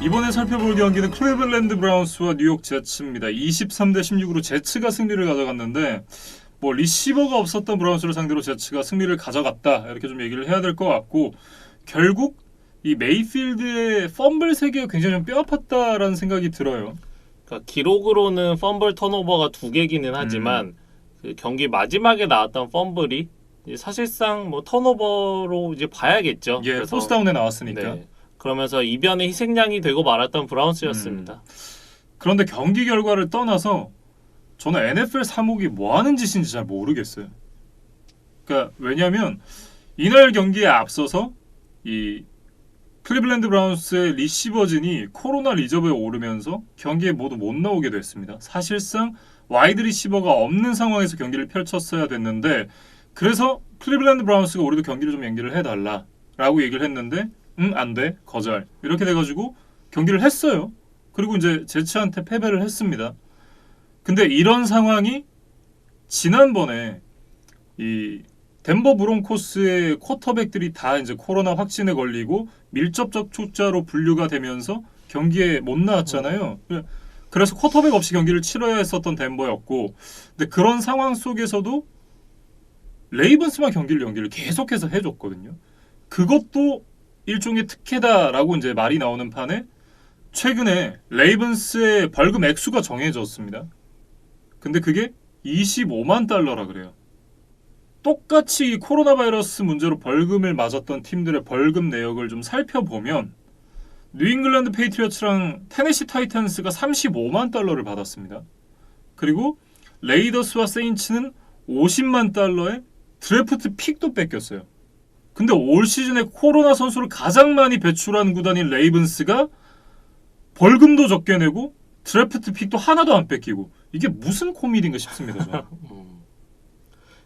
이번에 살펴볼 경기는 클리블랜드 브라운스와 뉴욕 제츠입니다. 23대 16으로 제츠가 승리를 가져갔는데 뭐 리시버가 없었던 브라운스를 상대로 제츠가 승리를 가져갔다 이렇게 좀 얘기를 해야 될 것 같고, 결국 이 메이필드의 펌블 3개가 굉장히 좀 뼈아팠다라는 생각이 들어요. 그러니까 기록으로는 펌블 턴오버가 2개기는 하지만 그 경기 마지막에 나왔던 펌블이 이제 사실상 뭐 턴오버로 이제 봐야겠죠. 예, 그래서 포스다운에 나왔으니까. 네. 그러면서 이변의 희생양이 되고 말았던 브라운스였습니다. 그런데 경기 결과를 떠나서 저는 NFL 사목이 뭐 하는 짓인지 잘 모르겠어요. 그러니까 왜냐하면 이날 경기에 앞서서 이 클리블랜드 브라운스의 리시버진이 코로나 리저브에 오르면서 경기에 모두 못 나오게 됐습니다. 사실상 와이드 리시버가 없는 상황에서 경기를 펼쳤어야 됐는데, 그래서 클리블랜드 브라운스가 우리도 경기를 좀 연기를 해달라라고 얘기를 했는데 안 돼, 거절 이렇게 돼가지고 경기를 했어요. 그리고 이제 제츠한테 패배를 했습니다. 근데 이런 상황이 지난번에 이 덴버 브론코스의 쿼터백들이 다 이제 코로나 확진에 걸리고 밀접 접촉자로 분류가 되면서 경기에 못 나왔잖아요. 그래서 쿼터백 없이 경기를 치러야 했었던 덴버였고, 근데 그런 상황 속에서도 레이븐스만 경기를 연기를 계속해서 해줬거든요. 그것도 일종의 특혜다라고 이제 말이 나오는 판에 최근에 레이븐스의 벌금 액수가 정해졌습니다. 근데 그게 25만 달러라 그래요. 똑같이 코로나 바이러스 문제로 벌금을 맞았던 팀들의 벌금 내역을 좀 살펴보면 뉴잉글랜드 페이트리어츠랑 테네시 타이탄스가 35만 달러를 받았습니다. 그리고 레이더스와 세인츠는 50만 달러의 드래프트 픽도 뺏겼어요. 근데 올 시즌에 코로나 선수를 가장 많이 배출한 구단인 레이븐스가 벌금도 적게 내고 드래프트 픽도 하나도 안 뺏기고, 이게 무슨 코미디인가 싶습니다. 저는.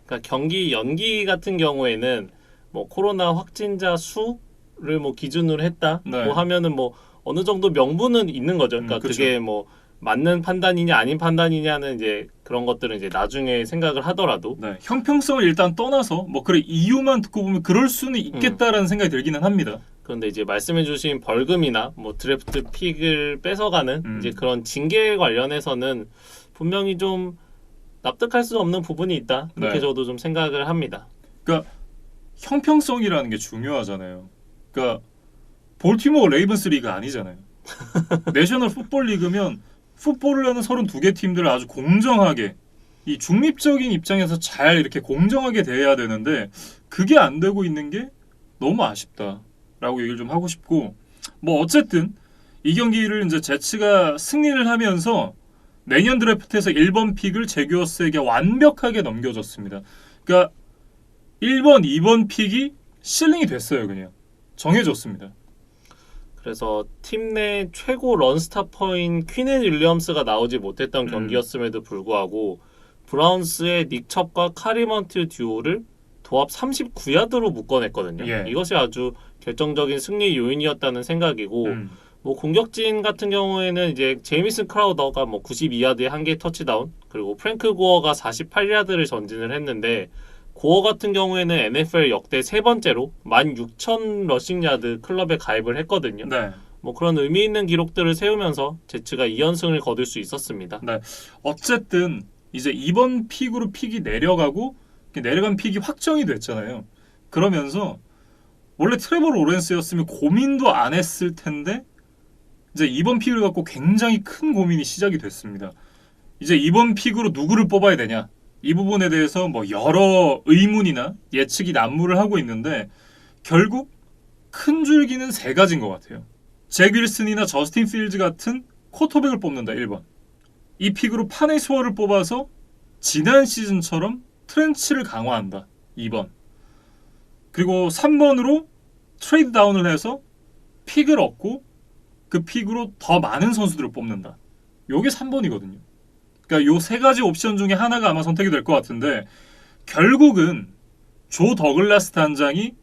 그러니까 경기 연기 같은 경우에는 뭐 코로나 확진자 수를 뭐 기준으로 했다 네. 뭐 하면은 뭐 어느 정도 명분은 있는 거죠. 그러니까 그쵸. 그게 뭐 맞는 판단이냐 아닌 판단이냐는 이제 그런 것들은 이제 나중에 생각을 하더라도 네, 형평성을 일단 떠나서 뭐 그래 이유만 듣고 보면 그럴 수는 있겠다라는 생각이 들기는 합니다. 그런데 이제 말씀해주신 벌금이나 뭐 드래프트 픽을 뺏어가는 이제 그런 징계 관련해서는 분명히 좀 납득할 수 없는 부분이 있다. 그렇게 네. 저도 좀 생각을 합니다. 그러니까 형평성이라는 게 중요하잖아요. 그러니까 볼티모어 레이븐스 리그 아니잖아요. 내셔널 풋볼 리그면 풋볼을 하는 32개 팀들을 아주 공정하게, 이 중립적인 입장에서 잘 이렇게 공정하게 대해야 되는데 그게 안 되고 있는 게 너무 아쉽다라고 얘기를 좀 하고 싶고, 뭐 어쨌든 이 경기를 이제 제츠가 승리를 하면서 내년 드래프트에서 1번 픽을 제규어스에게 완벽하게 넘겨줬습니다. 그러니까 1번, 2번 픽이 실링이 됐어요. 그냥 정해졌습니다. 그래서 팀 내 최고 런스타퍼인 퀸앤 윌리엄스가 나오지 못했던 경기였음에도 불구하고 브라운스의 닉첩과 카리먼트 듀오를 도합 39야드로 묶어냈거든요. 예. 이것이 아주 결정적인 승리 요인이었다는 생각이고 뭐 공격진 같은 경우에는 이제 제이미슨 크라우더가 뭐 92야드에 한 개 터치다운, 그리고 프랭크 고어가 48야드를 전진을 했는데, 고어 같은 경우에는 NFL 역대 세 번째로 16,000 러싱 야드 클럽에 가입을 했거든요. 네. 뭐 그런 의미 있는 기록들을 세우면서 제츠가 2연승을 거둘 수 있었습니다. 네. 어쨌든 이제 이번 픽으로 픽이 내려가고 내려간 픽이 확정이 됐잖아요. 그러면서 원래 트레버 로렌스였으면 고민도 안 했을 텐데 이제 이번 픽을 갖고 굉장히 큰 고민이 시작이 됐습니다. 이제 이번 픽으로 누구를 뽑아야 되냐, 이 부분에 대해서 뭐 여러 의문이나 예측이 난무를 하고 있는데 결국 큰 줄기는 세 가지인 것 같아요. 잭 윌슨이나 저스틴 필즈 같은 쿼터백을 뽑는다 1번. 이 픽으로 파네 스워를 뽑아서 지난 시즌처럼 트렌치를 강화한다 2번. 그리고 3번으로 트레이드 다운을 해서 픽을 얻고 그 픽으로 더 많은 선수들을 뽑는다. 요게 3번이거든요. 그러니까 요 세 가지 옵션 중에 하나가 아마 선택이 될 것 같은데, 결국은 조 더글라스 단장이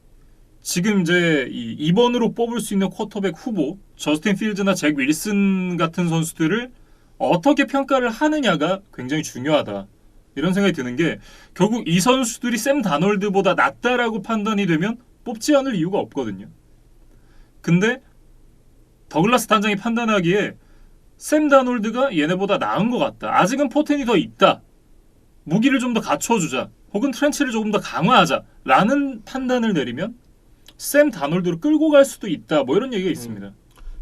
지금 이제 이 2번으로 뽑을 수 있는 쿼터백 후보 저스틴 필즈나 잭 윌슨 같은 선수들을 어떻게 평가를 하느냐가 굉장히 중요하다, 이런 생각이 드는 게, 결국 이 선수들이 샘 다널드보다 낫다라고 판단이 되면 뽑지 않을 이유가 없거든요. 근데 더글라스 단장이 판단하기에 샘 다놀드가 얘네보다 나은 것 같다. 아직은 포텐이 더 있다. 무기를 좀 더 갖춰주자. 혹은 트렌치를 조금 더 강화하자. 라는 판단을 내리면 샘 다놀드를 끌고 갈 수도 있다. 뭐 이런 얘기가 있습니다.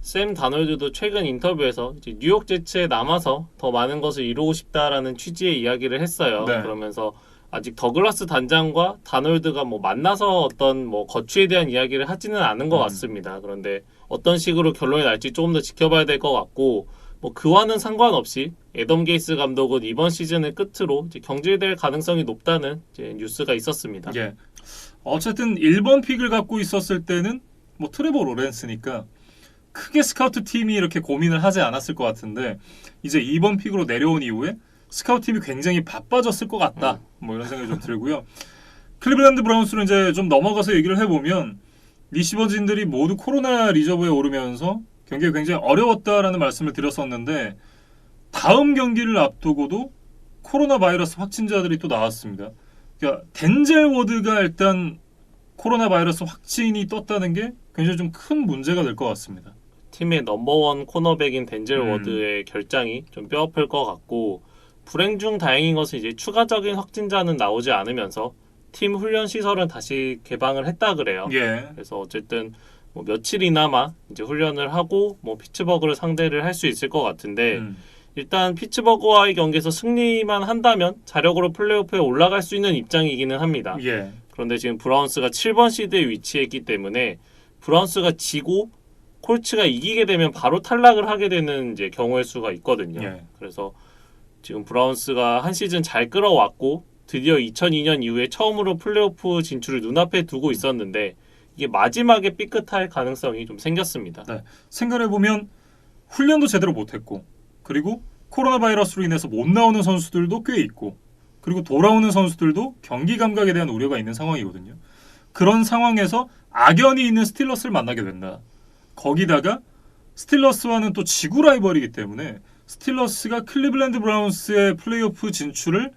샘 다놀드도 최근 인터뷰에서 이제 뉴욕 제츠에 남아서 더 많은 것을 이루고 싶다라는 취지의 이야기를 했어요. 네. 그러면서 아직 더글라스 단장과 다놀드가 뭐 만나서 어떤 뭐 거취에 대한 이야기를 하지는 않은 것 같습니다. 그런데 어떤 식으로 결론이 날지 조금 더 지켜봐야 될 것 같고, 뭐 그와는 상관없이 애덤 게이스 감독은 이번 시즌을 끝으로 이제 경질될 가능성이 높다는 이제 뉴스가 있었습니다. 예. 어쨌든 1번 픽을 갖고 있었을 때는 뭐 트레버 로렌스니까 크게 스카우트 팀이 이렇게 고민을 하지 않았을 것 같은데 이제 2번 픽으로 내려온 이후에 스카우트 팀이 굉장히 바빠졌을 것 같다. 뭐 이런 생각이 좀 들고요. 클리블랜드 브라운스는 이제 좀 넘어가서 얘기를 해보면 리시버진들이 모두 코로나 리저브에 오르면서 경기가 굉장히 어려웠다라는 말씀을 드렸었는데 다음 경기를 앞두고도 코로나 바이러스 확진자들이 또 나왔습니다. 그러니까 덴젤 워드가 일단 코로나 바이러스 확진이 떴다는 게 굉장히 좀 큰 문제가 될 것 같습니다. 팀의 넘버원 코너백인 덴젤 워드의 결장이 좀 뼈아플 것 같고, 불행 중 다행인 것은 이제 추가적인 확진자는 나오지 않으면서 팀 훈련 시설은 다시 개방을 했다 그래요. 예. 그래서 어쨌든 뭐 며칠이나마 이제 훈련을 하고 뭐 피츠버그를 상대를 할 수 있을 것 같은데, 일단 피츠버그와의 경기에서 승리만 한다면 자력으로 플레이오프에 올라갈 수 있는 입장이기는 합니다. 예. 그런데 지금 브라운스가 7번 시드에 위치했기 때문에 브라운스가 지고 콜츠가 이기게 되면 바로 탈락을 하게 되는 이제 경우의 수가 있거든요. 예. 그래서 지금 브라운스가 한 시즌 잘 끌어왔고 드디어 2002년 이후에 처음으로 플레이오프 진출을 눈앞에 두고 있었는데 이게 마지막에 삐끗할 가능성이 좀 생겼습니다. 네. 생각해보면 훈련도 제대로 못했고 그리고 코로나 바이러스로 인해서 못 나오는 선수들도 꽤 있고 그리고 돌아오는 선수들도 경기 감각에 대한 우려가 있는 상황이거든요. 그런 상황에서 악연이 있는 스틸러스를 만나게 된다. 거기다가 스틸러스와는 또 지구 라이벌이기 때문에 스틸러스가 클리블랜드 브라운스의 플레이오프 진출을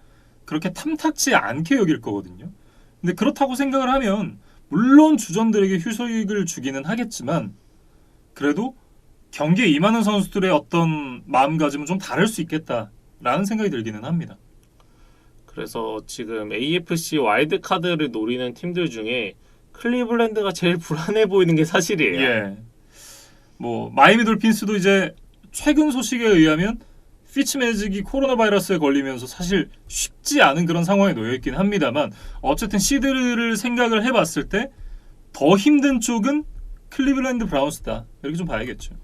그렇게 탐탁지 않게 여길 거거든요. 근데 그렇다고 생각을 하면 물론 주전들에게 휴식을 주기는 하겠지만 그래도 경기에 임하는 선수들의 어떤 마음가짐은 좀 다를 수 있겠다라는 생각이 들기는 합니다. 그래서 지금 AFC 와일드카드를 노리는 팀들 중에 클리블랜드가 제일 불안해 보이는 게 사실이에요. 예. 뭐 마이애미 돌핀스도 이제 최근 소식에 의하면 피츠매직이 코로나 바이러스에 걸리면서 사실 쉽지 않은 그런 상황에 놓여 있긴 합니다만 어쨌든 시드를 생각을 해봤을 때 더 힘든 쪽은 클리블랜드 브라운스다. 이렇게 좀 봐야겠죠.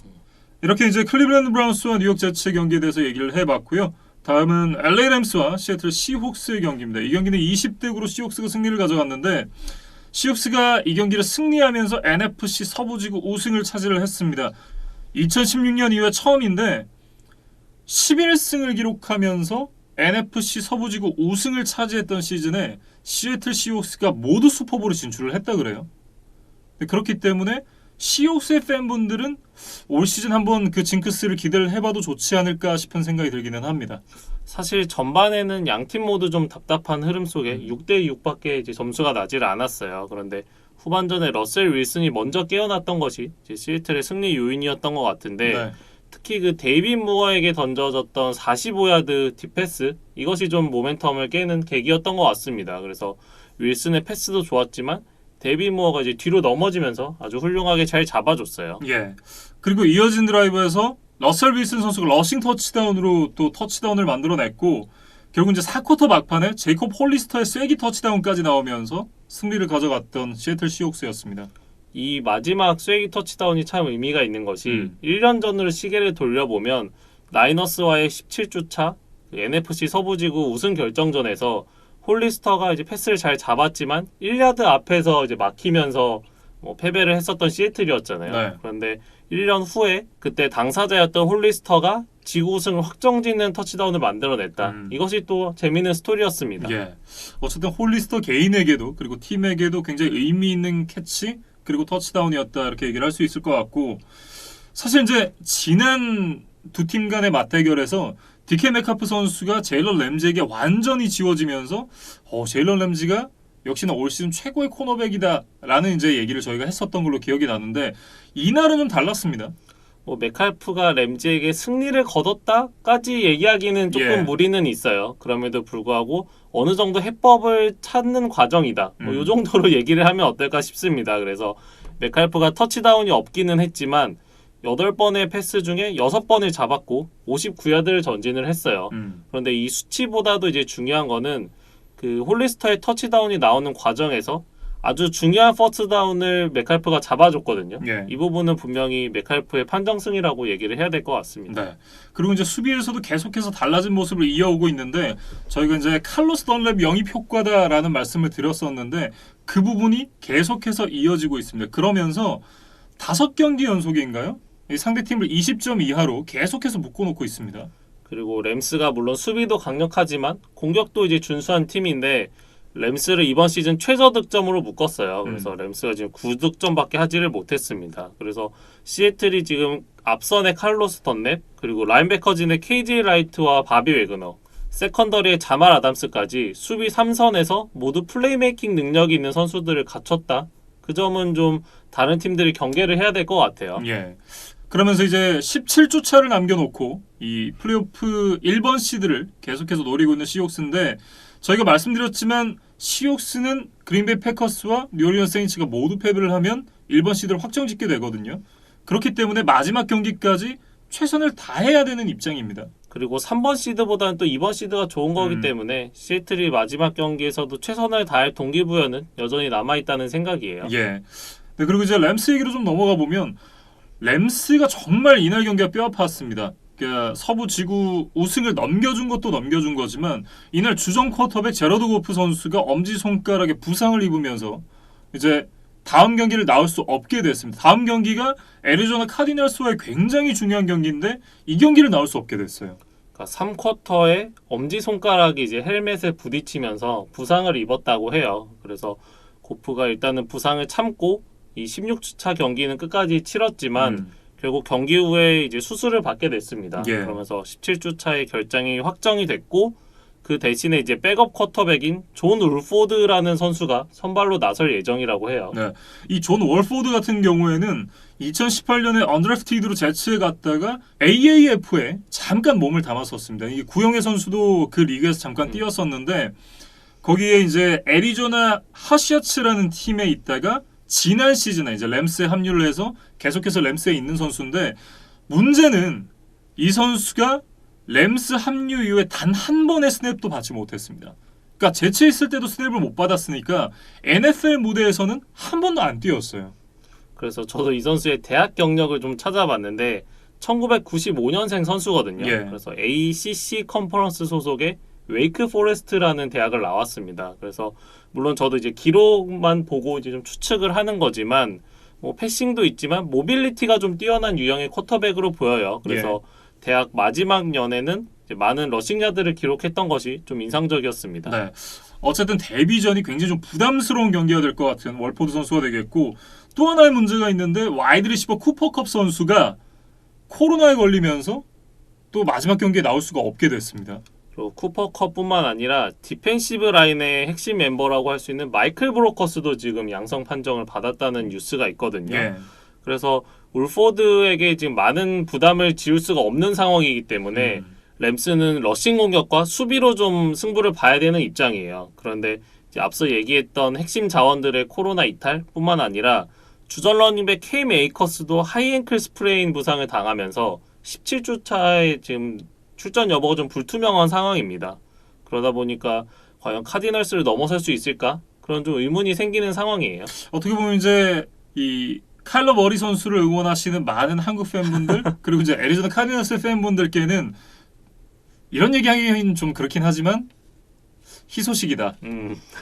이렇게 이제 클리블랜드 브라운스와 뉴욕 제츠 경기에 대해서 얘기를 해봤고요. 다음은 LA 램스와 시애틀 시혹스의 경기입니다. 이 경기는 20대 9로 시혹스가 승리를 가져갔는데 시혹스가 이 경기를 승리하면서 NFC 서부지구 우승을 차지를 했습니다. 2016년 이후에 처음인데 11승을 기록하면서 NFC 서부지구 우승을 차지했던 시즌에 시애틀 시혹스가 모두 슈퍼볼에 진출을 했다 그래요. 그렇기 때문에 시옥스의 팬분들은 올 시즌 한번 그 징크스를 기대를 해봐도 좋지 않을까 싶은 생각이 들기는 합니다. 사실 전반에는 양팀 모두 좀 답답한 흐름 속에 6대 6밖에 이제 점수가 나질 않았어요. 그런데 후반전에 러셀 윌슨이 먼저 깨어났던 것이 이제 시애틀의 승리 요인이었던 것 같은데 네. 특히 그 데이빗 무어에게 던져졌던 45야드 딥패스 이것이 좀 모멘텀을 깨는 계기였던 것 같습니다. 그래서 윌슨의 패스도 좋았지만 데이빗 무어가 이제 뒤로 넘어지면서 아주 훌륭하게 잘 잡아줬어요. 예. 그리고 이어진 드라이브에서 러셀 윌슨 선수가 러싱 터치다운으로 또 터치다운을 만들어냈고 결국 이제 4쿼터 막판에 제이콥 홀리스터의 쐐기 터치다운까지 나오면서 승리를 가져갔던 시애틀 시옥스였습니다. 이 마지막 쐐기 터치다운이 참 의미가 있는 것이 1년 전으로 시계를 돌려보면 나이너스와의 17주차 NFC 서부지구 우승 결정전에서 홀리스터가 이제 패스를 잘 잡았지만 1야드 앞에서 이제 막히면서 뭐 패배를 했었던 시애틀이었잖아요. 네. 그런데 1년 후에 그때 당사자였던 홀리스터가 지구 우승을 확정짓는 터치다운을 만들어냈다. 이것이 또 재미있는 스토리였습니다. 예. 어쨌든 홀리스터 개인에게도 그리고 팀에게도 굉장히 의미 있는 캐치 그리고 터치다운이었다 이렇게 얘기를 할 수 있을 것 같고 사실 이제 지난 두 팀 간의 맞대결에서 디케 메카프 선수가 제일런 램지에게 완전히 지워지면서 제일런 램지가 역시나 올 시즌 최고의 코너백이다 라는 이제 얘기를 저희가 했었던 걸로 기억이 나는데 이날은 좀 달랐습니다. 뭐 메칼프가 램지에게 승리를 거뒀다까지 얘기하기는 조금 예. 무리는 있어요. 그럼에도 불구하고 어느 정도 해법을 찾는 과정이다. 뭐 요 정도로 얘기를 하면 어떨까 싶습니다. 그래서 메칼프가 터치다운이 없기는 했지만 8번의 패스 중에 6번을 잡았고 59야드를 전진을 했어요. 그런데 이 수치보다도 이제 중요한 거는 그 홀리스터의 터치다운이 나오는 과정에서 아주 중요한 퍼스트다운을 메칼프가 잡아줬거든요. 예. 이 부분은 분명히 메칼프의 판정승이라고 얘기를 해야 될 것 같습니다. 네. 그리고 이제 수비에서도 계속해서 달라진 모습을 이어오고 있는데 저희가 이제 칼로스 던랩 영입 효과다라는 말씀을 드렸었는데 그 부분이 계속해서 이어지고 있습니다. 그러면서 5경기 연속인가요? 이 상대팀을 20점 이하로 계속해서 묶어놓고 있습니다. 그리고 램스가 물론 수비도 강력하지만 공격도 이제 준수한 팀인데 램스를 이번 시즌 최저 득점으로 묶었어요. 그래서 램스가 지금 9득점밖에 하지를 못했습니다. 그래서 시애틀이 지금 앞선의 칼로스 던랩 그리고 라인베커진의 KJ 라이트와 바비 웨그너 세컨더리의 자말 아담스까지 수비 3선에서 모두 플레이메이킹 능력이 있는 선수들을 갖췄다. 그 점은 좀 다른 팀들이 경계를 해야 될 것 같아요. 예. 그러면서 이제 17주 차를 남겨놓고 이 플레이오프 1번 시드를 계속해서 노리고 있는 시옥스인데 저희가 말씀드렸지만 시옥스는 그린베이 패커스와 뉴올리언스 세인츠가 모두 패배를 하면 1번 시드를 확정짓게 되거든요. 그렇기 때문에 마지막 경기까지 최선을 다해야 되는 입장입니다. 그리고 3번 시드보다는 또 2번 시드가 좋은 거기 때문에 시애틀이 마지막 경기에서도 최선을 다할 동기부여는 여전히 남아있다는 생각이에요. 예. 네, 그리고 이제 램스 얘기로 좀 넘어가 보면 램스가 정말 이날 경기가 뼈아팠습니다. 그러니까 서부 지구 우승을 넘겨준 것도 넘겨준 거지만 이날 주전 쿼터백 제러드 고프 선수가 엄지손가락에 부상을 입으면서 이제 다음 경기를 나올 수 없게 됐습니다. 다음 경기가 애리조나 카디널스와의 굉장히 중요한 경기인데 이 경기를 나올 수 없게 됐어요. 그러니까 3쿼터에 엄지손가락이 이제 헬멧에 부딪히면서 부상을 입었다고 해요. 그래서 고프가 일단은 부상을 참고 이 16주차 경기는 끝까지 치렀지만 결국 경기 후에 이제 수술을 받게 됐습니다. 예. 그러면서 17주차의 결장이 확정이 됐고 그 대신에 이제 백업 쿼터백인 존 울포드라는 선수가 선발로 나설 예정이라고 해요. 네. 이 존 월포드 같은 경우에는 2018년에 언드래프티드로 제치에 갔다가 AAF에 잠깐 몸을 담았었습니다. 이 구영애 선수도 그 리그에서 잠깐 뛰었었는데 거기에 이제 애리조나 하시아츠라는 팀에 있다가 지난 시즌에 이제 램스에 합류를 해서 계속해서 램스에 있는 선수인데 문제는 이 선수가 램스 합류 이후에 단 한 번의 스냅도 받지 못했습니다. 그러니까 제치에 있을 때도 스냅을 못 받았으니까 NFL 무대에서는 한 번도 안 뛰었어요. 그래서 저도 이 선수의 대학 경력을 좀 찾아봤는데 1995년생 선수거든요. 예. 그래서 ACC 컨퍼런스 소속의 웨이크 포레스트라는 대학을 나왔습니다. 그래서 물론 저도 이제 기록만 보고 이제 좀 추측을 하는 거지만 뭐 패싱도 있지만 모빌리티가 좀 뛰어난 유형의 쿼터백으로 보여요. 그래서 대학 마지막 년에는 이제 많은 러싱 야드를 기록했던 것이 좀 인상적이었습니다. 네. 어쨌든 데뷔전이 굉장히 좀 부담스러운 경기가 될 것 같은 월포드 선수가 되겠고 또 하나의 문제가 있는데 와이드 리시버 쿠퍼컵 선수가 코로나에 걸리면서 또 마지막 경기에 나올 수가 없게 됐습니다. 그리고 쿠퍼컵뿐만 아니라 디펜시브 라인의 핵심 멤버라고 할 수 있는 마이클 브로커스도 지금 양성 판정을 받았다는 뉴스가 있거든요. 예. 그래서 울포드에게 지금 많은 부담을 지울 수가 없는 상황이기 때문에 램스는 러싱 공격과 수비로 좀 승부를 봐야 되는 입장이에요. 그런데 이제 앞서 얘기했던 핵심 자원들의 코로나 이탈뿐만 아니라 주전 러닝백 케이 메이커스도 하이앵클 스프레인 부상을 당하면서 17주 차에 지금 출전 여부가 좀 불투명한 상황입니다. 그러다 보니까 과연 카디널스를 넘어설 수 있을까? 그런 좀 의문이 생기는 상황이에요. 어떻게 보면 이제 이 카일러 머리 선수를 응원하시는 많은 한국 팬분들 그리고 이제 애리조나 카디널스 팬분들께는 이런 얘기하기는 좀 그렇긴 하지만 희소식이다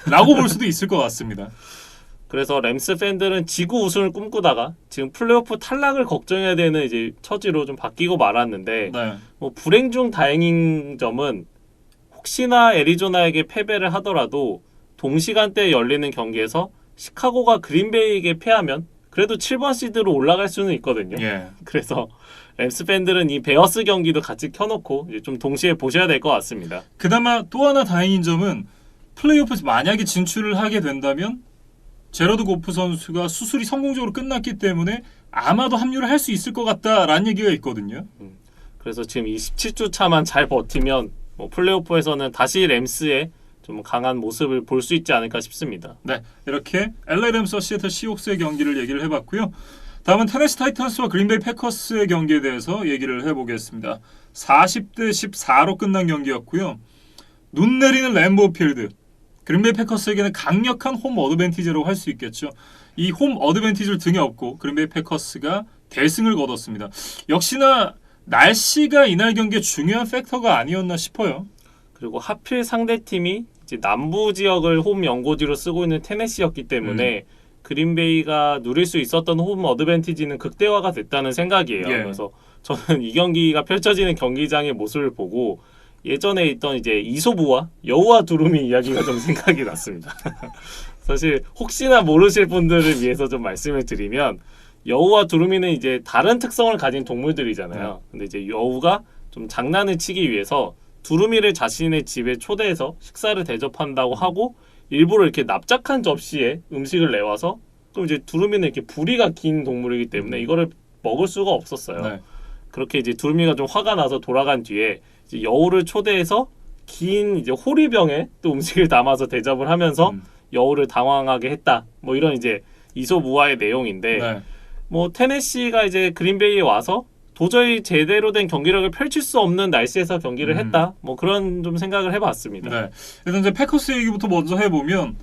라고 볼 수도 있을 것 같습니다. 그래서 램스 팬들은 지구 우승을 꿈꾸다가 지금 플레이오프 탈락을 걱정해야 되는 이제 처지로 좀 바뀌고 말았는데 네. 뭐 불행 중 다행인 점은 혹시나 애리조나에게 패배를 하더라도 동시간대에 열리는 경기에서 시카고가 그린베이에게 패하면 그래도 7번 시드로 올라갈 수는 있거든요. 예. 그래서 램스 팬들은 이 베어스 경기도 같이 켜놓고 이제 좀 동시에 보셔야 될 것 같습니다. 그나마 또 하나 다행인 점은 플레이오프에서 만약에 진출을 하게 된다면 제러드 고프 선수가 수술이 성공적으로 끝났기 때문에 아마도 합류를 할 수 있을 것 같다라는 얘기가 있거든요. 그래서 지금 이 17주 차만 잘 버티면 뭐 플레이오프에서는 다시 램스의 좀 강한 모습을 볼 수 있지 않을까 싶습니다. 네, 이렇게 LA 램스와 시애틀 시옥스의 경기를 얘기를 해봤고요. 다음은 테네시 타이탄스와 그린베이 패커스의 경기에 대해서 얘기를 해보겠습니다. 40대 14로 끝난 경기였고요. 눈 내리는 램보 필드. 그린베이 패커스에게는 강력한 홈 어드밴티지라고 할 수 있겠죠. 이 홈 어드밴티지를 등에 업고 그린베이 패커스가 대승을 거뒀습니다. 역시나 날씨가 이날 경기에 중요한 팩터가 아니었나 싶어요. 그리고 하필 상대팀이 이제 남부 지역을 홈 연고지로 쓰고 있는 테네시였기 때문에 그린베이가 누릴 수 있었던 홈 어드밴티지는 극대화가 됐다는 생각이에요. 예. 그래서 저는 이 경기가 펼쳐지는 경기장의 모습을 보고 예전에 있던 이제 이소부와 여우와 두루미 이야기가 좀 생각이 났습니다. 사실 혹시나 모르실 분들을 위해서 좀 말씀을 드리면 여우와 두루미는 이제 다른 특성을 가진 동물들이잖아요. 근데 이제 여우가 좀 장난을 치기 위해서 두루미를 자신의 집에 초대해서 식사를 대접한다고 하고 일부러 이렇게 납작한 접시에 음식을 내와서 그럼 이제 두루미는 이렇게 부리가 긴 동물이기 때문에 이거를 먹을 수가 없었어요. 네. 그렇게 이제 두루미가 좀 화가 나서 돌아간 뒤에 이제 여우를 초대해서 긴 이제 호리병에 또 음식을 담아서 대접을 하면서 여우를 당황하게 했다. 뭐 이런 이제 이소무화의 내용인데 네. 뭐 테네시가 이제 그린베이에 와서 도저히 제대로 된 경기력을 펼칠 수 없는 날씨에서 경기를 했다. 뭐 그런 좀 생각을 해봤습니다. 네. 일단 이제 패커스 얘기부터 먼저 해보면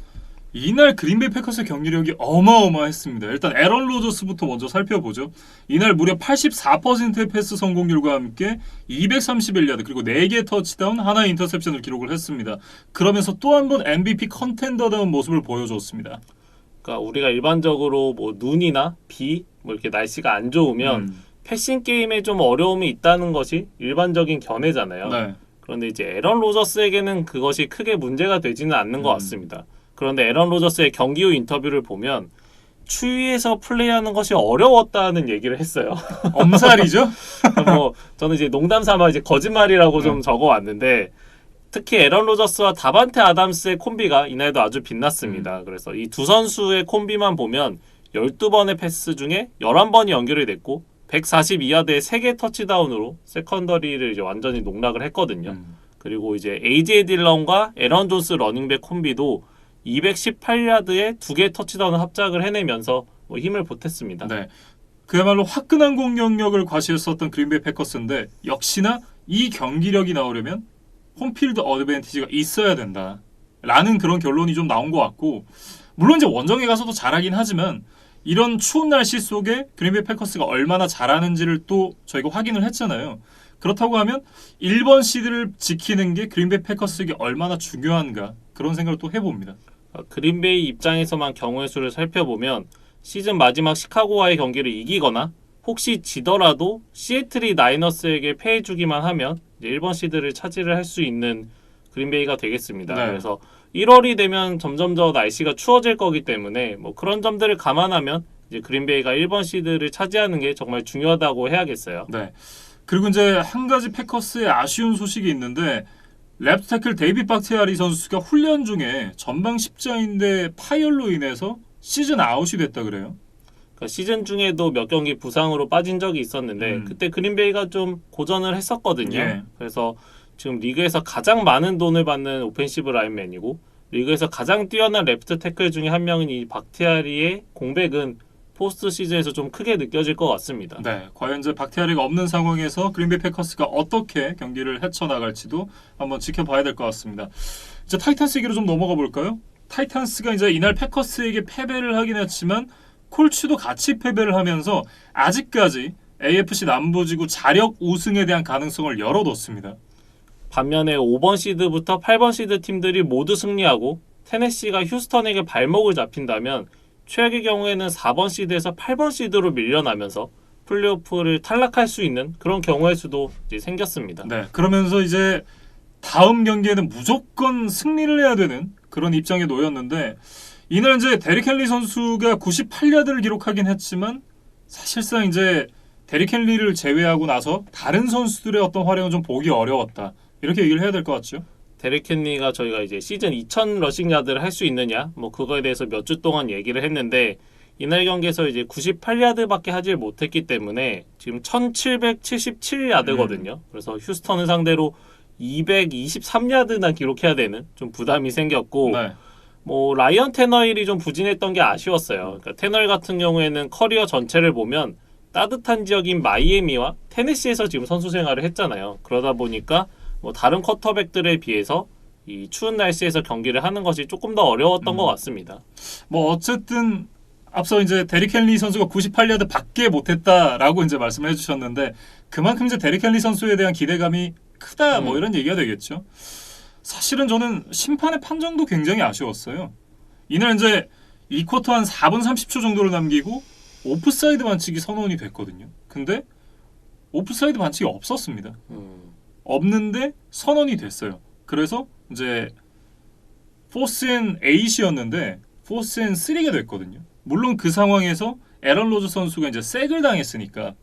이날 그린베이 패커스의 경기력이 어마어마했습니다. 일단 에런 로저스부터 먼저 살펴보죠. 이날 무려 84%의 패스 성공률과 함께 231야드 그리고 4개의 터치다운, 하나의 인터셉션을 기록을 했습니다. 그러면서 또 한 번 MVP 컨텐더다운 모습을 보여줬습니다. 그러니까 우리가 일반적으로 뭐 눈이나 비, 뭐 이렇게 날씨가 안 좋으면 패싱 게임에 좀 어려움이 있다는 것이 일반적인 견해잖아요. 네. 그런데 이제 에런 로저스에게는 그것이 크게 문제가 되지는 않는 것 같습니다. 그런데 에런 로저스의 경기 후 인터뷰를 보면 추위에서 플레이하는 것이 어려웠다는 얘기를 했어요. 엄살이죠? 뭐 저는 이제 농담 삼아 이제 거짓말이라고 좀 적어왔는데 특히 에런 로저스와 다반테 아담스의 콤비가 이날도 아주 빛났습니다. 그래서 이 두 선수의 콤비만 보면 12번의 패스 중에 11번이 연결이 됐고 142야드의 3개 터치다운으로 세컨더리를 이제 완전히 농락을 했거든요. 그리고 이제 AJ 딜런과 에런 존스 러닝백 콤비도 218야드에 2개 터치다운을 합작을 해내면서 뭐 힘을 보탰습니다. 네. 그야말로 화끈한 공격력을 과시했었던 그린베이 패커스인데 역시나 이 경기력이 나오려면 홈필드 어드밴티지가 있어야 된다 라는 그런 결론이 좀 나온 것 같고 물론 이제 원정에 가서도 잘하긴 하지만 이런 추운 날씨 속에 그린베이 패커스가 얼마나 잘하는지를 또 저희가 확인을 했잖아요. 그렇다고 하면 1번 시드를 지키는 게 그린베이 패커스에게 얼마나 중요한가 그런 생각을 또 해봅니다. 그린베이 입장에서만 경우의 수를 살펴보면 시즌 마지막 시카고와의 경기를 이기거나 혹시 지더라도 시애틀이 나이너스에게 패해주기만 하면 이제 1번 시드를 차지를 할 수 있는 그린베이가 되겠습니다. 네. 그래서 1월이 되면 점점 더 날씨가 추워질 거기 때문에 뭐 그런 점들을 감안하면 이제 그린베이가 1번 시드를 차지하는 게 정말 중요하다고 해야겠어요. 네. 그리고 이제 한 가지 패커스의 아쉬운 소식이 있는데 랩트 태클 데이빗 박테아리 선수가 훈련 중에 전방 십자인대 파열로 인해서 시즌 아웃이 됐다 그래요. 그러니까 시즌 중에도 몇 경기 부상으로 빠진 적이 있었는데 그때 그린베이가 좀 고전을 했었거든요. 예. 그래서 지금 리그에서 가장 많은 돈을 받는 오펜시브 라인맨이고 리그에서 가장 뛰어난 레프트 태클 중에 한 명인 이 박테아리의 공백은 포스트 시즌에서 좀 크게 느껴질 것 같습니다. 네, 과연 이제 박테아리가 없는 상황에서 그린베이 패커스가 어떻게 경기를 헤쳐나갈지도 한번 지켜봐야 될 것 같습니다. 이제 타이탄스 얘기로 좀 넘어가 볼까요? 타이탄스가 이제 이날 패커스에게 패배를 하긴 했지만 콜츠도 같이 패배를 하면서 아직까지 AFC 남부지구 자력 우승에 대한 가능성을 열어뒀습니다. 반면에 5번 시드부터 8번 시드 팀들이 모두 승리하고 테네시가 휴스턴에게 발목을 잡힌다면 최악의 경우에는 4번 시드에서 8번 시드로 밀려나면서 플레이오프를 탈락할 수 있는 그런 경우의 수도 이제 생겼습니다. 네, 그러면서 이제 다음 경기에는 무조건 승리를 해야 되는 그런 입장에 놓였는데 이날 이제 데릭 헨리 선수가 98야드를 기록하긴 했지만 사실상 이제 데릭 헨리를 제외하고 나서 다른 선수들의 어떤 활약은 좀 보기 어려웠다. 이렇게 얘기를 해야 될 것 같죠? 데릭 헨리가 저희가 이제 시즌 2000 러싱 야드를 할 수 있느냐 뭐 그거에 대해서 몇 주 동안 얘기를 했는데 이날 경기에서 이제 98야드밖에 하질 못했기 때문에 지금 1777야드거든요. 그래서 휴스턴을 상대로 223야드나 기록해야 되는 좀 부담이 생겼고 네. 뭐 라이언 테너힐이 좀 부진했던 게 아쉬웠어요. 그러니까 테너힐 같은 경우에는 커리어 전체를 보면 따뜻한 지역인 마이애미와 테네시에서 지금 선수 생활을 했잖아요. 그러다 보니까 뭐 다른 쿼터백들에 비해서 이 추운 날씨에서 경기를 하는 것이 조금 더 어려웠던 것 같습니다. 뭐 어쨌든 앞서 이제 데릭 헨리 선수가 98야드 밖에 못했다라고 이제 말씀을 해주셨는데 그만큼 이제 데릭 헨리 선수에 대한 기대감이 크다 뭐 이런 얘기가 되겠죠. 사실은 저는 심판의 판정도 굉장히 아쉬웠어요. 이날 이제 2쿼터 한 4분 30초 정도를 남기고 오프사이드 반칙이 선언이 됐거든요. 근데 오프사이드 반칙이 없었습니다. 없는데 선언이 됐어요. 그래서 이제 포스앤 8이었는데 포스앤 3가 됐거든요. 물론 그 상황에서 에런 로즈 선수가 이제 색을 당했으니까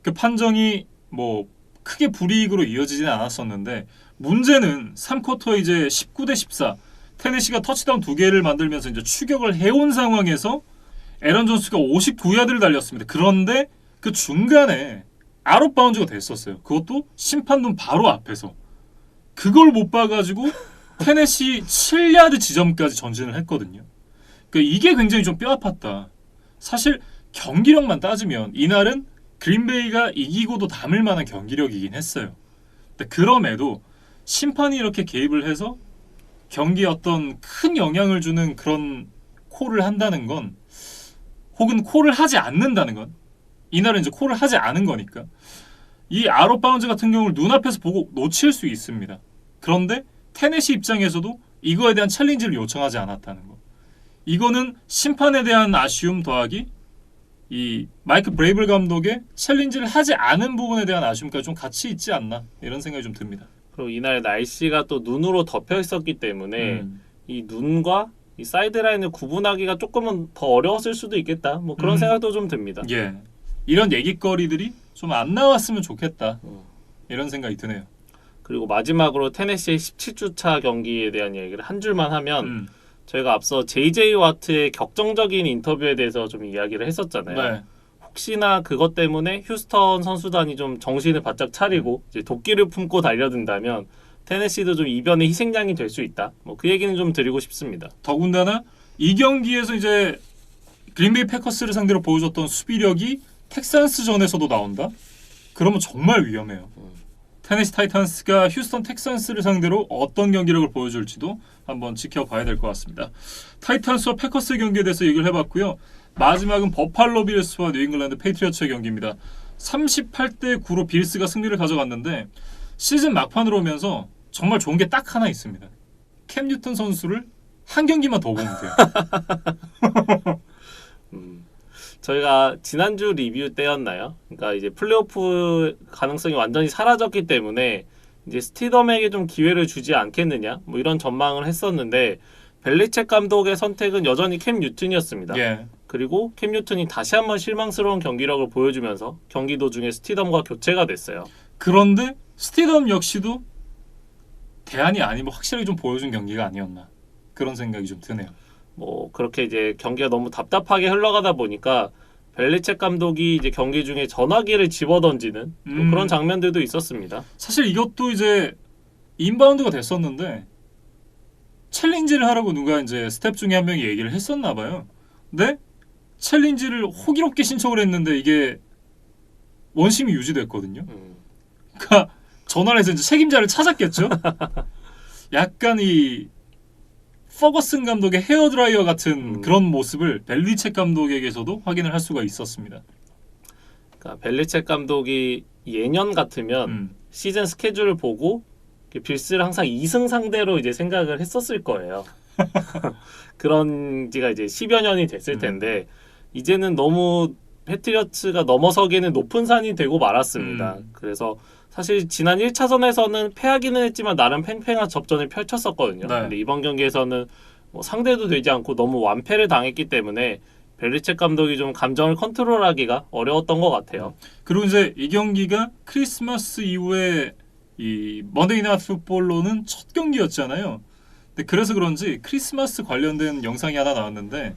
그 판정이 뭐 크게 불이익으로 이어지진 않았었는데 문제는 3쿼터 이제 19대 14 테네시가 터치다운 2개를 만들면서 이제 추격을 해온 상황에서 에런 존스가 59야드를 달렸습니다. 그런데 그 중간에 아웃 바운드가 됐었어요. 그것도 심판 눈 바로 앞에서. 그걸 못 봐가지고 테네시 7야드 지점까지 전진을 했거든요. 그러니까 이게 굉장히 좀 뼈 아팠다. 사실 경기력만 따지면 이날은 그린베이가 이기고도 남을 만한 경기력이긴 했어요. 근데 그럼에도 심판이 이렇게 개입을 해서 경기에 어떤 큰 영향을 주는 그런 콜을 한다는 건 혹은 콜을 하지 않는다는 건 이날은 이제 콜을 하지 않은 거니까 이 아웃 바운드 같은 경우를 눈앞에서 보고 놓칠 수 있습니다. 그런데 테네시 입장에서도 이거에 대한 챌린지를 요청하지 않았다는 거. 이거는 심판에 대한 아쉬움 더하기 이 마이크 브레이블 감독의 챌린지를 하지 않은 부분에 대한 아쉬움까지 좀 같이 있지 않나 이런 생각이 좀 듭니다. 그리고 이날 날씨가 또 눈으로 덮여 있었기 때문에 이 눈과 이 사이드라인을 구분하기가 조금은 더 어려웠을 수도 있겠다. 뭐 그런 생각도 좀 듭니다. 예, 이런 얘기거리들이 좀 안 나왔으면 좋겠다. 이런 생각이 드네요. 그리고 마지막으로 테네시의 17주차 경기에 대한 얘기를 한 줄만 하면 저희가 앞서 JJ 와트의 격정적인 인터뷰에 대해서 좀 이야기를 했었잖아요. 네. 혹시나 그것 때문에 휴스턴 선수단이 좀 정신을 바짝 차리고 이제 도끼를 품고 달려든다면 테네시도 좀 이변의 희생양이 될 수 있다. 뭐 그 얘기는 좀 드리고 싶습니다. 더군다나 이 경기에서 이제 그린베이 패커스를 상대로 보여줬던 수비력이 텍산스전에서도 나온다? 그러면 정말 위험해요. 테네시 타이탄스가 휴스턴 텍산스를 상대로 어떤 경기력을 보여줄지도 한번 지켜봐야 될 것 같습니다. 타이탄스와 패커스 경기에 대해서 얘기를 해봤고요. 마지막은 버팔로 빌스와 뉴잉글랜드 페이트리어츠의 경기입니다. 38대 9로 빌스가 승리를 가져갔는데 시즌 막판으로 오면서 정말 좋은 게 딱 하나 있습니다. 캠 뉴턴 선수를 한 경기만 더 보면 돼요. 저희가 지난주 리뷰 때였나요? 그러니까 이제 플레이오프 가능성이 완전히 사라졌기 때문에 이제 스티덤에게 좀 기회를 주지 않겠느냐 뭐 이런 전망을 했었는데 벨리책 감독의 선택은 여전히 캠 뉴튼이었습니다. 예. 그리고 캠 뉴튼이 다시 한번 실망스러운 경기력을 보여주면서 경기 도중에 스티덤과 교체가 됐어요. 그런데 스티덤 역시도 대안이 아니면 확실하게 좀 보여준 경기가 아니었나 그런 생각이 좀 드네요. 뭐 그렇게 이제 경기가 너무 답답하게 흘러가다 보니까 벨리책 감독이 이제 경기 중에 전화기를 집어던지는 뭐 그런 장면들도 있었습니다. 사실 이것도 이제 인바운드가 됐었는데 챌린지를 하라고 누가 이제 스텝 중에 한 명이 얘기를 했었나 봐요. 근데 챌린지를 호기롭게 신청을 했는데 이게 원심이 유지됐거든요. 그러니까 전화를 해서 이제 책임자를 찾았겠죠. 약간 이 퍼거슨 감독의 헤어드라이어 같은 그런 모습을 벨리책 감독에게서도 확인을 할 수가 있었습니다. 그러니까 벨리책 감독이 예년 같으면 시즌 스케줄을 보고 빌스를 항상 2승 상대로 이제 생각을 했었을 거예요. 그런 지가 이제 10여 년이 됐을 텐데 이제는 너무 패트리어츠가 넘어서기에는 높은 산이 되고 말았습니다. 그래서 사실 지난 1차전에서는 패하기는 했지만 나름 팽팽한 접전을 펼쳤었거든요. 네. 근데 이번 경기에서는 뭐 상대도 되지 않고 너무 완패를 당했기 때문에 벨리책 감독이 좀 감정을 컨트롤하기가 어려웠던 것 같아요. 그리고 이제 이 경기가 크리스마스 이후에 이 먼데이 나이트 풋볼로는 첫 경기였잖아요. 근데 그래서 그런지 크리스마스 관련된 영상이 하나 나왔는데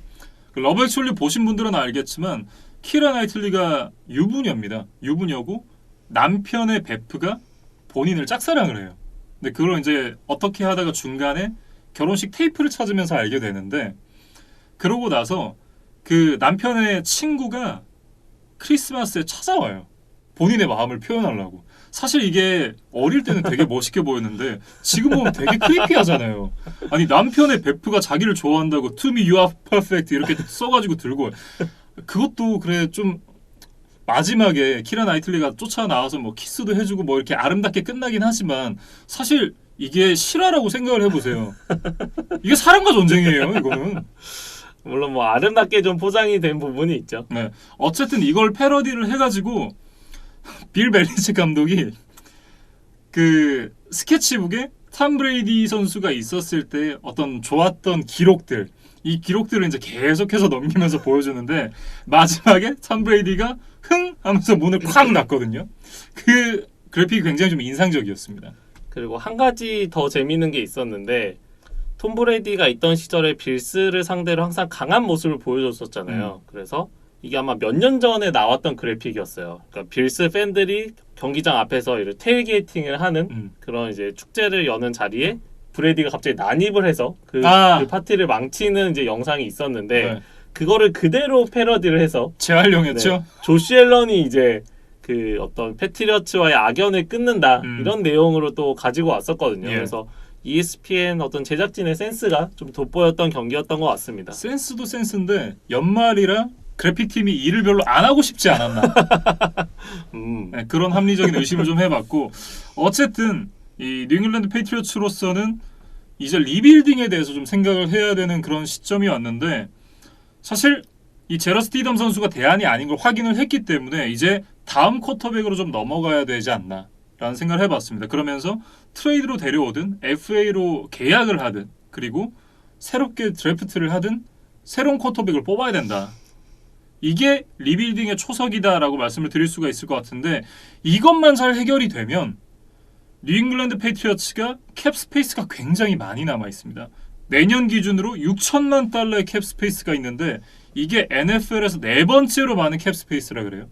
그 러브 액츄얼리 보신 분들은 알겠지만 키라 나이틀리가 유부녀입니다. 유부녀고 남편의 베프가 본인을 짝사랑을 해요. 근데 그걸 이제 어떻게 하다가 중간에 결혼식 테이프를 찾으면서 알게 되는데 그러고 나서 그 남편의 친구가 크리스마스에 찾아와요. 본인의 마음을 표현하려고. 사실 이게 어릴 때는 되게 멋있게 보였는데 지금 보면 되게 크리피하잖아요. 아니 남편의 베프가 자기를 좋아한다고 To me you are perfect 이렇게 써가지고 들고 그것도 그래 좀 마지막에 키라 나이틀리가 쫓아 나와서 뭐 키스도 해주고 뭐 이렇게 아름답게 끝나긴 하지만 사실 이게 실화라고 생각을 해보세요. 이게 사랑과 전쟁이에요. 이거는. 물론 뭐 아름답게 좀 포장이 된 부분이 있죠. 네. 어쨌든 이걸 패러디를 해가지고 빌 벨리치 감독이 그 스케치북에 탐 브레이디 선수가 있었을 때 어떤 좋았던 기록들 이 기록들을 이제 계속해서 넘기면서 보여주는데 마지막에 탐 브레이디가 흥 하면서 문을 콱 닫거든요. 그 그래픽이 굉장히 좀 인상적이었습니다. 그리고 한 가지 더 재미있는 게 있었는데 톰 브레이디가 있던 시절에 빌스를 상대로 항상 강한 모습을 보여줬었잖아요. 그래서 이게 아마 몇 년 전에 나왔던 그래픽이었어요. 그러니까 빌스 팬들이 경기장 앞에서 이런 테일게이팅을 하는 그런 이제 축제를 여는 자리에 브레이디가 갑자기 난입을 해서 그 파티를 망치는 이제 영상이 있었는데 네. 그거를 그대로 패러디를 해서 재활용했죠. 네, 조시 앨런이 이제 그 어떤 패트리어츠와의 악연을 끊는다 이런 내용으로 또 가지고 왔었거든요. 예. 그래서 ESPN 어떤 제작진의 센스가 좀 돋보였던 경기였던 것 같습니다. 센스도 센스인데 연말이라 그래픽팀이 일을 별로 안 하고 싶지 않았나. 네, 그런 합리적인 의심을 좀 해봤고 어쨌든 이 뉴잉글랜드 페이트리어츠로서는 이제 리빌딩에 대해서 좀 생각을 해야 되는 그런 시점이 왔는데 사실 이 제러 스티덤 선수가 대안이 아닌 걸 확인을 했기 때문에 이제 다음 쿼터백으로 좀 넘어가야 되지 않나 라는 생각을 해봤습니다. 그러면서 트레이드로 데려오든 FA로 계약을 하든 그리고 새롭게 드래프트를 하든 새로운 쿼터백을 뽑아야 된다. 이게 리빌딩의 초석이다라고 말씀을 드릴 수가 있을 것 같은데 이것만 잘 해결이 되면 뉴잉글랜드 페이트리어츠가 캡 스페이스가 굉장히 많이 남아 있습니다. 내년 기준으로 6천만 달러의 캡 스페이스가 있는데 이게 NFL에서 네 번째로 많은 캡 스페이스라 그래요.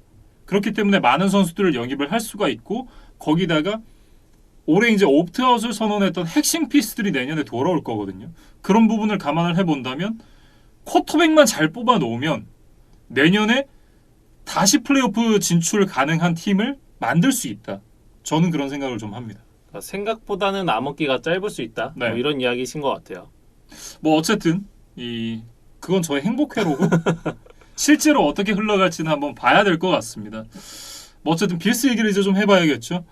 그렇기 때문에 많은 선수들을 영입을 할 수가 있고 거기다가 올해 이제 옵트아웃을 선언했던 핵심 피스들이 내년에 돌아올 거거든요. 그런 부분을 감안을 해본다면 쿼터백만 잘 뽑아 놓으면 내년에 다시 플레이오프 진출 가능한 팀을 만들 수 있다. 저는 그런 생각을 좀 합니다. 그러니까 생각보다는 암흑기가 짧을 수 있다. 네. 뭐 이런 이야기신 것 같아요. 뭐 어쨌든 그건 저의 행복회로고 실제로 어떻게 흘러갈지는 한번 봐야 될 것 같습니다. 뭐 어쨌든 빌스 얘기를 이제 좀 해봐야겠죠.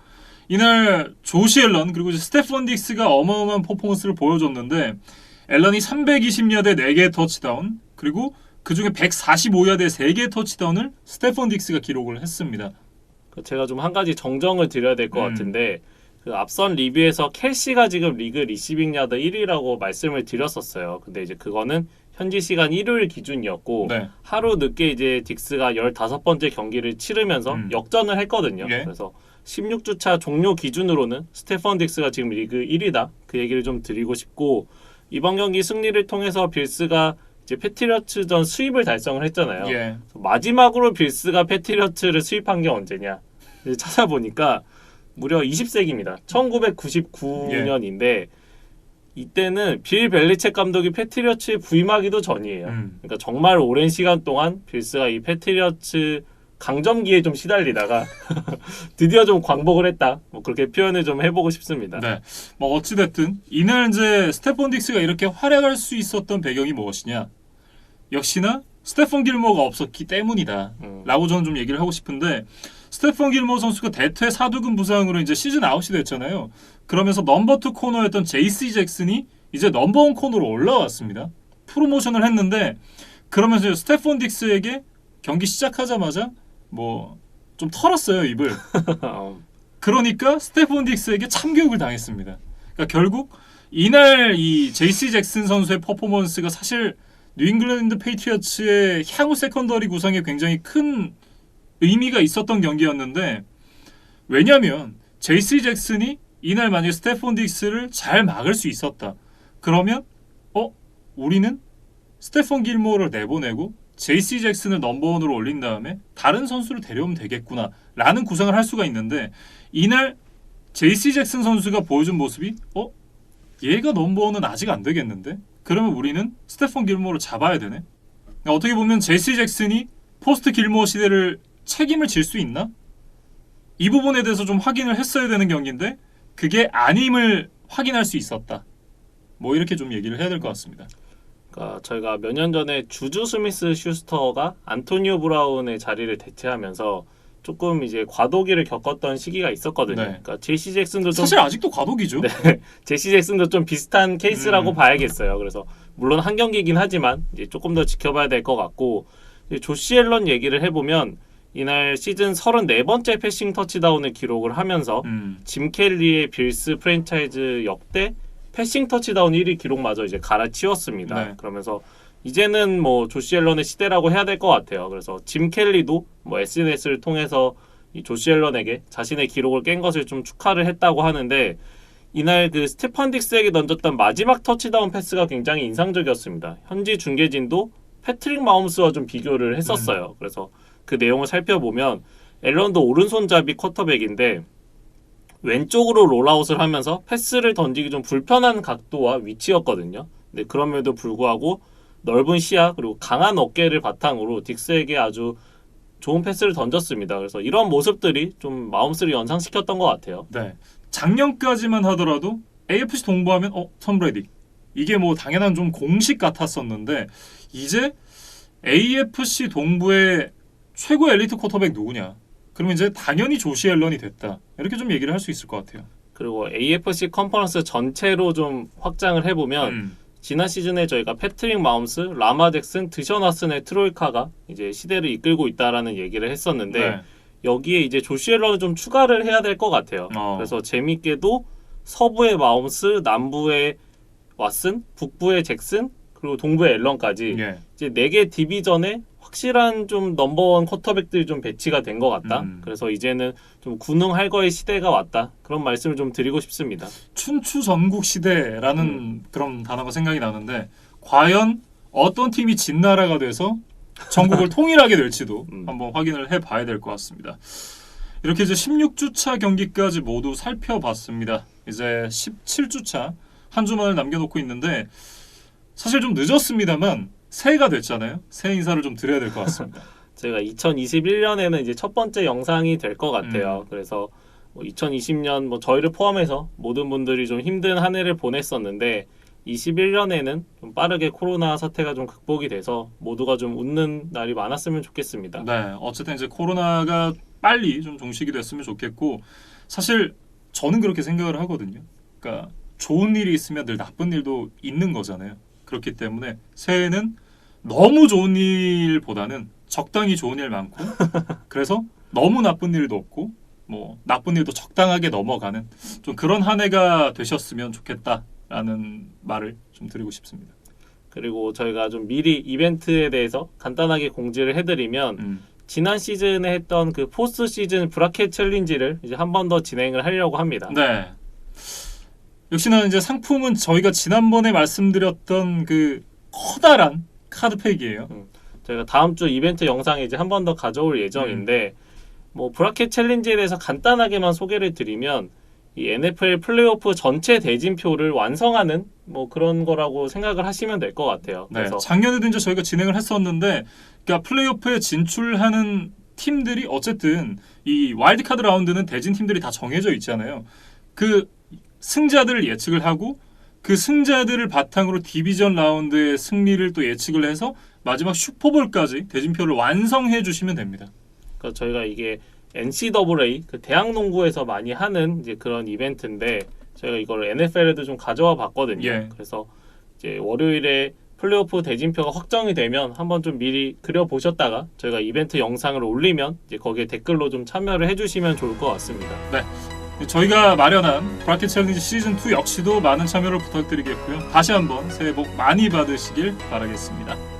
이날 조시 앨런 그리고 이제 스테펀 딕스가 어마어마한 퍼포먼스를 보여줬는데 앨런이 320야드 4개의 터치다운 그리고 그중에 145야드의 3개의 터치다운을 스테펀 딕스가 기록을 했습니다. 제가 좀 한 가지 정정을 드려야 될 것 같은데 그 앞선 리뷰에서 켈시가 지금 리그 리시빙 야드 1위라고 말씀을 드렸었어요. 근데 이제 그거는 현지 시간 일요일 기준이었고 네. 하루 늦게 이제 딕스가 15번째 경기를 치르면서 역전을 했거든요. 예. 그래서 16주차 종료 기준으로는 스테펀 딕스가 지금 리그 1위다. 그 얘기를 좀 드리고 싶고 이번 경기 승리를 통해서 빌스가 이제 패트리어츠전 수입을 달성을 했잖아요. 예. 마지막으로 빌스가 패트리어츠를 수입한 게 언제냐? 이제 찾아보니까 무려 20세기입니다. 1999년인데 이때는 빌 벨리책 감독이 패트리어츠에 부임하기도 전이에요. 그러니까 정말 오랜 시간 동안 빌스가 이 패트리어츠 강점기에 좀 시달리다가 드디어 좀 광복을 했다. 뭐 그렇게 표현을 좀 해보고 싶습니다. 네. 뭐 어찌됐든 이날 이제 스테펀 딕스가 이렇게 활약할 수 있었던 배경이 무엇이냐? 역시나 스테펀 길모어가 없었기 때문이다. 라고 저는 좀 얘기를 하고 싶은데 스테펀 길모어 선수가 대퇴 사두근 부상으로 이제 시즌 아웃이 됐잖아요. 그러면서 넘버 2 코너였던 JC 잭슨이 이제 넘버 1 코너로 올라왔습니다. 프로모션을 했는데 그러면서 스테펀 딕스에게 경기 시작하자마자 뭐 좀 털었어요 입을. 그러니까 스테펀 딕스에게 참교육을 당했습니다. 그러니까 결국 이날 이 JC 잭슨 선수의 퍼포먼스가 사실 뉴잉글랜드 페이트리어츠의 향후 세컨더리 구성에 굉장히 큰 의미가 있었던 경기였는데 왜냐하면 JC 잭슨이 이날 만약에 스테폰 딕스를 잘 막을 수 있었다. 그러면 우리는 스테폰 길모어를 내보내고 JC 잭슨을 넘버원으로 올린 다음에 다른 선수를 데려오면 되겠구나 라는 구상을 할 수가 있는데 이날 JC 잭슨 선수가 보여준 모습이 얘가 넘버원은 아직 안 되겠는데? 그러면 우리는 스테폰 길모어를 잡아야 되네? 어떻게 보면 JC 잭슨이 포스트 길모어 시대를 책임을 질 수 있나? 이 부분에 대해서 좀 확인을 했어야 되는 경기인데 그게 아님을 확인할 수 있었다. 뭐 이렇게 좀 얘기를 해야 될 것 같습니다. 그러니까 저희가 몇 년 전에 주주 스미스 슈스터가 안토니오 브라운의 자리를 대체하면서 조금 이제 과도기를 겪었던 시기가 있었거든요. 네. 그러니까 제시 잭슨도 좀 사실 아직도 과도기죠. 네, 제시 잭슨도 좀 비슷한 케이스라고 봐야겠어요. 그래서 물론 한 경기이긴 하지만 이제 조금 더 지켜봐야 될 것 같고 이제 조시 앨런 얘기를 해보면 이날 시즌 34번째 패싱 터치다운을 기록을 하면서 짐 켈리의 빌스 프랜차이즈 역대 패싱 터치다운 1위 기록마저 이제 갈아치웠습니다. 네. 그러면서 이제는 뭐 조시 앨런의 시대라고 해야 될 것 같아요. 그래서 짐 켈리도 뭐 SNS를 통해서 이 조시 앨런에게 자신의 기록을 깬 것을 좀 축하를 했다고 하는데 이날 그 스테판 딕스에게 던졌던 마지막 터치다운 패스가 굉장히 인상적이었습니다. 현지 중계진도 패트릭 마홈스와 좀 비교를 했었어요. 그래서 그 내용을 살펴보면 앨런도 오른손잡이 쿼터백인데 왼쪽으로 롤아웃을 하면서 패스를 던지기 좀 불편한 각도와 위치였거든요. 근데 그럼에도 불구하고 넓은 시야 그리고 강한 어깨를 바탕으로 딕스에게 아주 좋은 패스를 던졌습니다. 그래서 이런 모습들이 좀 마음스를 연상시켰던 것 같아요. 네. 작년까지만 하더라도 AFC 동부하면 톰 브레디 이게 뭐 당연한 좀 공식 같았었는데 이제 AFC 동부의 최고 엘리트 쿼터백 누구냐? 그러면 이제 당연히 조시 앨런이 됐다. 이렇게 좀 얘기를 할 수 있을 것 같아요. 그리고 AFC 컨퍼런스 전체로 좀 확장을 해보면 지난 시즌에 저희가 패트릭 마홈스, 라마 잭슨, 드션 왓슨의 트로이카가 이제 시대를 이끌고 있다라는 얘기를 했었는데 네. 여기에 이제 조시 앨런을 좀 추가를 해야 될 것 같아요. 그래서 재밌게도 서부의 마홈스, 남부의 왓슨, 북부의 잭슨, 그리고 동부의 앨런까지 예. 이제 4개 디비전에 확실한 좀 넘버원 쿼터백들이 좀 배치가 된 것 같다. 그래서 이제는 좀 군웅할 거의 시대가 왔다. 그런 말씀을 좀 드리고 싶습니다. 춘추 전국 시대라는 그런 단어가 생각이 나는데 과연 어떤 팀이 진나라가 돼서 전국을 통일하게 될지도 한번 확인을 해봐야 될 것 같습니다. 이렇게 이제 16주차 경기까지 모두 살펴봤습니다. 이제 17주차 한 주만을 남겨놓고 있는데 사실 좀 늦었습니다만 새해가 됐잖아요. 새해 인사를 좀 드려야 될 것 같습니다. 제가 2021년에는 이제 첫 번째 영상이 될 것 같아요. 그래서 2020년 뭐 저희를 포함해서 모든 분들이 좀 힘든 한 해를 보냈었는데 21년에는 좀 빠르게 코로나 사태가 좀 극복이 돼서 모두가 좀 웃는 날이 많았으면 좋겠습니다. 네, 어쨌든 이제 코로나가 빨리 좀 종식이 됐으면 좋겠고 사실 저는 그렇게 생각을 하거든요. 그러니까 좋은 일이 있으면 늘 나쁜 일도 있는 거잖아요. 그렇기 때문에 새해는 너무 좋은 일보다는 적당히 좋은 일 많고 그래서 너무 나쁜 일도 없고 뭐 나쁜 일도 적당하게 넘어가는 좀 그런 한 해가 되셨으면 좋겠다라는 말을 좀 드리고 싶습니다. 그리고 저희가 좀 미리 이벤트에 대해서 간단하게 공지를 해드리면 지난 시즌에 했던 그 포스트 시즌 브라켓 챌린지를 이제 한 번 더 진행을 하려고 합니다. 네. 역시나 이제 상품은 저희가 지난번에 말씀드렸던 그 커다란 카드팩이에요. 저희가 다음 주 이벤트 영상에 이제 한 번 더 가져올 예정인데 뭐 브라켓 챌린지에 대해서 간단하게만 소개를 드리면 이 NFL 플레이오프 전체 대진표를 완성하는 뭐 그런 거라고 생각을 하시면 될 것 같아요. 네, 그래서 작년에도 이제 저희가 진행을 했었는데 그러니까 플레이오프에 진출하는 팀들이 어쨌든 이 와일드카드 라운드는 대진 팀들이 다 정해져 있잖아요. 그 승자들을 예측을 하고 그 승자들을 바탕으로 디비전 라운드의 승리를 또 예측을 해서 마지막 슈퍼볼까지 대진표를 완성해 주시면 됩니다. 그러니까 저희가 이게 NCAA 그 대학 농구에서 많이 하는 이제 그런 이벤트인데 저희가 이걸 NFL에도 좀 가져와 봤거든요. 예. 그래서 이제 월요일에 플레이오프 대진표가 확정이 되면 한번 좀 미리 그려보셨다가 저희가 이벤트 영상을 올리면 이제 거기에 댓글로 좀 참여를 해주시면 좋을 것 같습니다. 네. 저희가 마련한 브라켓 챌린지 시즌2 역시도 많은 참여를 부탁드리겠고요. 다시 한번 새해 복 많이 받으시길 바라겠습니다.